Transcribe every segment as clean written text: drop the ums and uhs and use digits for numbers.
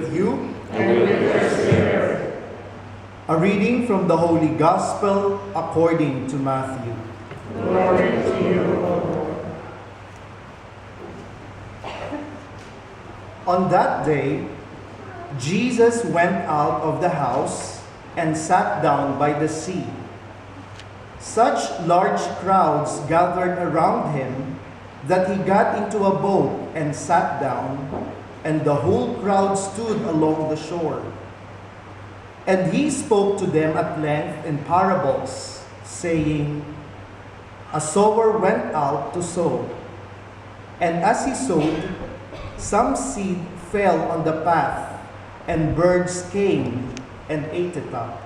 with you. And with your spirit. A reading from the Holy Gospel according to Mathew. Glory to you, O Lord. On that day, Jesus went out of the house and sat down by the sea. Such large crowds gathered around him that he got into a boat and sat down, and the whole crowd stood along the shore. And he spoke to them at length in parables, saying, A sower went out to sow, and as he sowed, some seed fell on the path, and birds came and ate it up.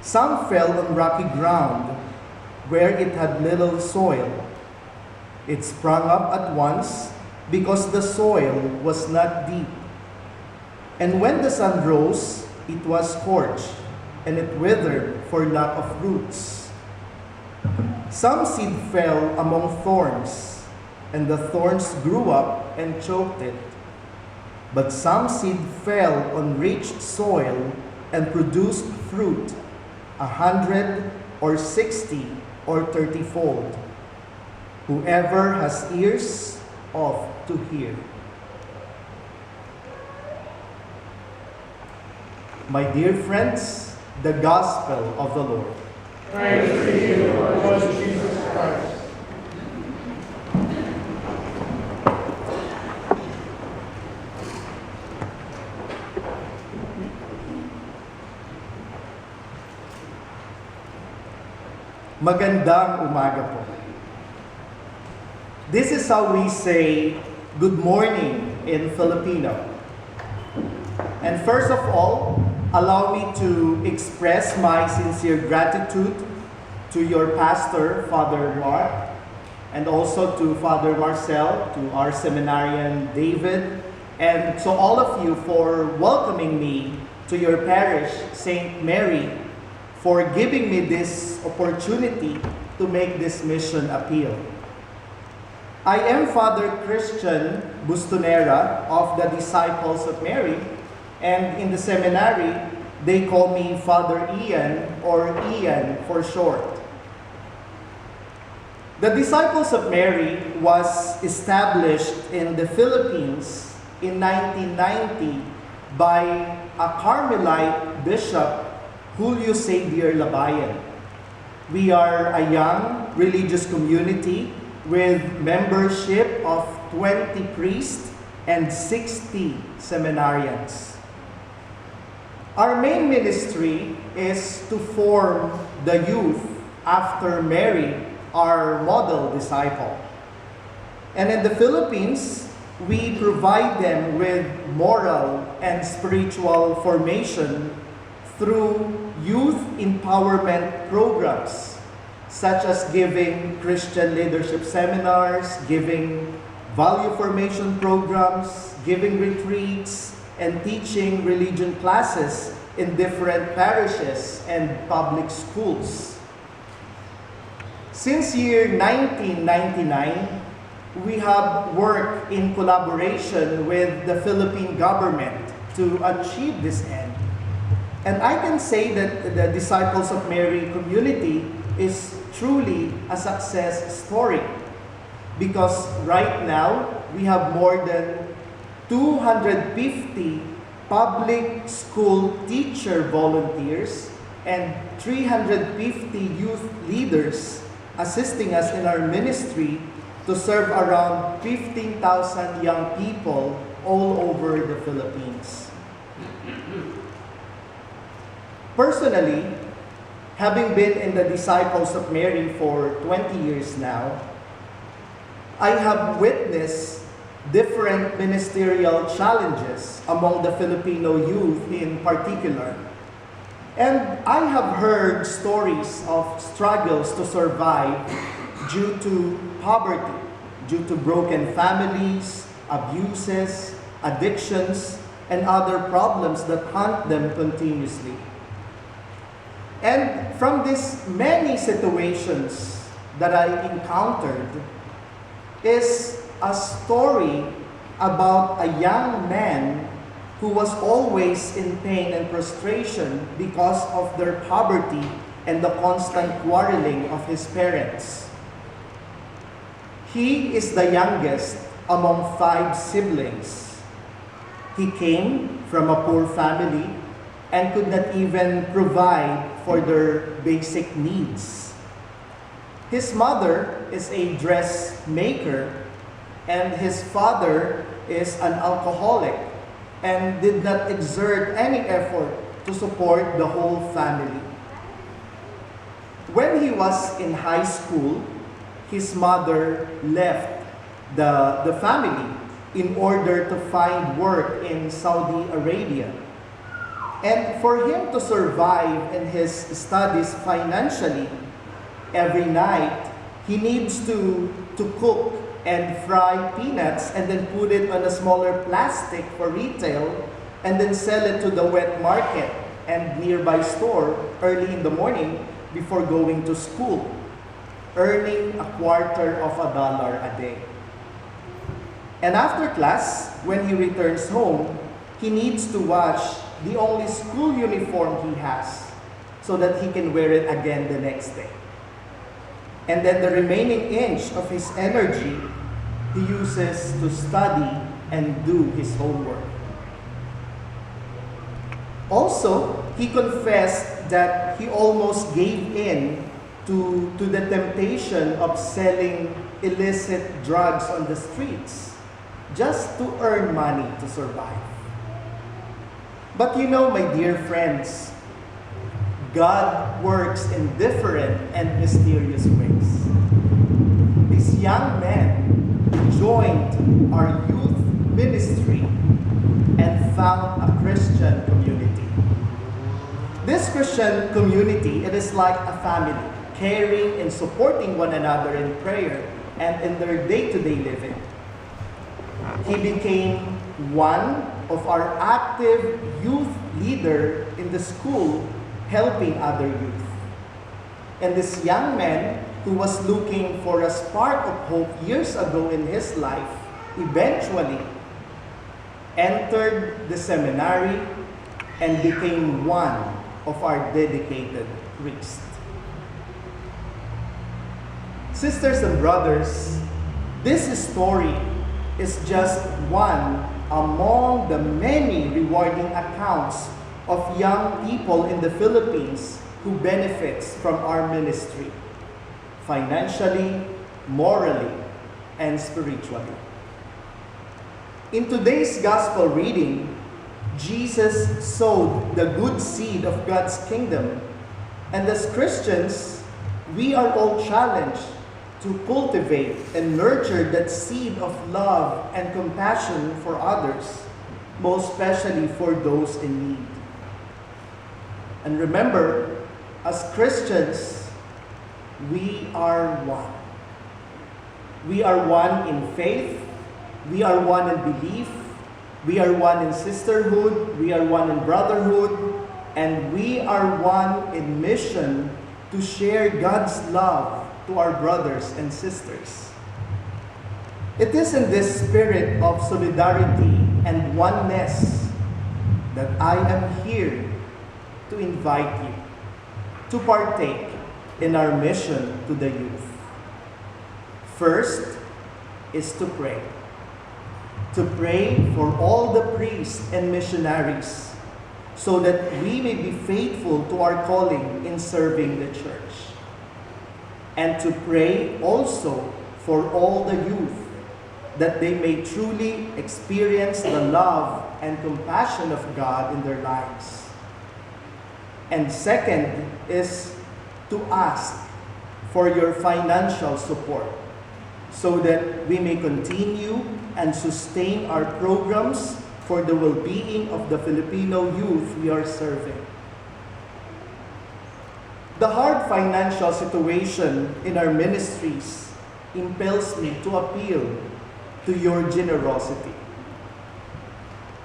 Some fell on rocky ground, where it had little soil. It sprang up at once, because the soil was not deep. And when the sun rose, it was scorched, and it withered for lack of roots. Some seed fell among thorns, and the thorns grew up and choked it. But some seed fell on rich soil and produced fruit, 100 or 60 or 30-fold. Whoever has ears ought to hear. My dear friends, the Gospel of the Lord. Praise to you, Lord Jesus Christ. Magandang umaga po. This is how we say good morning in Filipino. And first of all, allow me to express my sincere gratitude to your pastor, Father Mark, and also to Father Marcel, to our seminarian David, and to all of you for welcoming me to your parish, St. Mary, for giving me this opportunity to make this mission appeal. I am Father Christian Bustonera of the Disciples of Mary, and in the seminary, they call me Father Ian, or Ian for short. The Disciples of Mary was established in the Philippines in 1990 by a Carmelite bishop, Julio Xavier Labayan. We are a young religious community with membership of 20 priests and 60 seminarians. Our main ministry is to form the youth after Mary, our model disciple. And in the Philippines, we provide them with moral and spiritual formation through youth empowerment programs, such as giving Christian leadership seminars, giving value formation programs, giving retreats, and teaching religion classes in different parishes and public schools. Since year 1999, we have worked in collaboration with the Philippine government to achieve this end. And I can say that the Disciples of Mary community is truly a success story, because right now we have more than 250 public school teacher volunteers and 350 youth leaders assisting us in our ministry to serve around 15,000 young people all over the Philippines. Personally, having been in the Disciples of Mary for 20 years now, I have witnessed different ministerial challenges among the Filipino youth in particular. And I have heard stories of struggles to survive due to poverty, due to broken families, abuses, addictions, and other problems that haunt them continuously. And from these many situations that I encountered is a story about a young man who was always in pain and prostration because of their poverty and the constant quarreling of his parents. He is the youngest among 5 siblings. He came from a poor family and could not even provide for their basic needs. His mother is a dressmaker, and his father is an alcoholic and did not exert any effort to support the whole family. When he was in high school, his mother left the family in order to find work in Saudi Arabia. And for him to survive in his studies financially, every night he needs to cook and fry peanuts and then put it on a smaller plastic for retail and then sell it to the wet market and nearby store early in the morning before going to school, earning $0.25 a day. And after class, when he returns home, he needs to wash the only school uniform he has so that he can wear it again the next day. And then the remaining inch of his energy he uses to study and do his homework. Also, he confessed that he almost gave in to the temptation of selling illicit drugs on the streets just to earn money to survive. But you know, my dear friends, God works in different and mysterious ways. This young man joined our youth ministry and found a Christian community. This Christian community, it is like a family, caring and supporting one another in prayer and in their day-to-day living. He became one of our active youth leader in the school, helping other youth. And this young man who was looking for a spark of hope years ago in his life, eventually entered the seminary and became one of our dedicated priests. Sisters and brothers, this story is just one among the many rewarding accounts of young people in the Philippines who benefits from our ministry, financially, morally, and spiritually. In today's gospel reading, Jesus sowed the good seed of God's kingdom, and as Christians, we are all challenged to cultivate and nurture that seed of love and compassion for others, most especially for those in need. And remember, as Christians, we are one. We are one in faith, we are one in belief, we are one in sisterhood, we are one in brotherhood, and we are one in mission to share God's love to our brothers and sisters. It is in this spirit of solidarity and oneness that I am here to invite you to partake in our mission to the youth. First is to pray. To pray for all the priests and missionaries so that we may be faithful to our calling in serving the church. And to pray also for all the youth that they may truly experience the love and compassion of God in their lives. And second is to ask for your financial support so that we may continue and sustain our programs for the well-being of the Filipino youth we are serving. The hard financial situation in our ministries impels me to appeal to your generosity,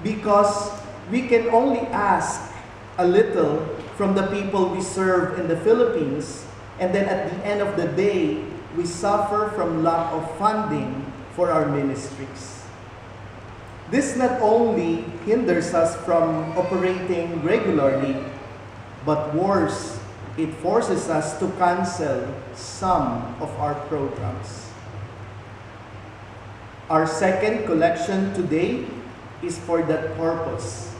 because we can only ask a little from the people we serve in the Philippines, and then at the end of the day, we suffer from lack of funding for our ministries. This not only hinders us from operating regularly, but worse, it forces us to cancel some of our programs. Our second collection today is for that purpose.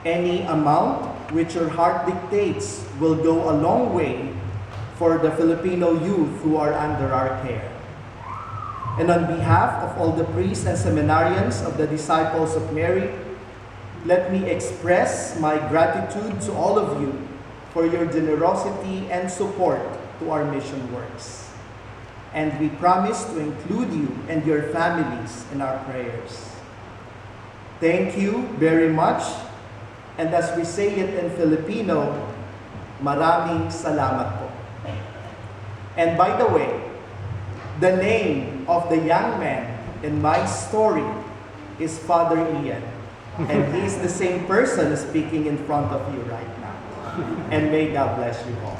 Any amount which your heart dictates will go a long way for the Filipino youth who are under our care. And on behalf of all the priests and seminarians of the Disciples of Mary, let me express my gratitude to all of you for your generosity and support to our mission works. And we promise to include you and your families in our prayers. Thank you very much. And as we say it in Filipino, maraming salamat po. And by the way, the name of the young man in my story is Father Ian. And he's the same person speaking in front of you right now. And may God bless you all.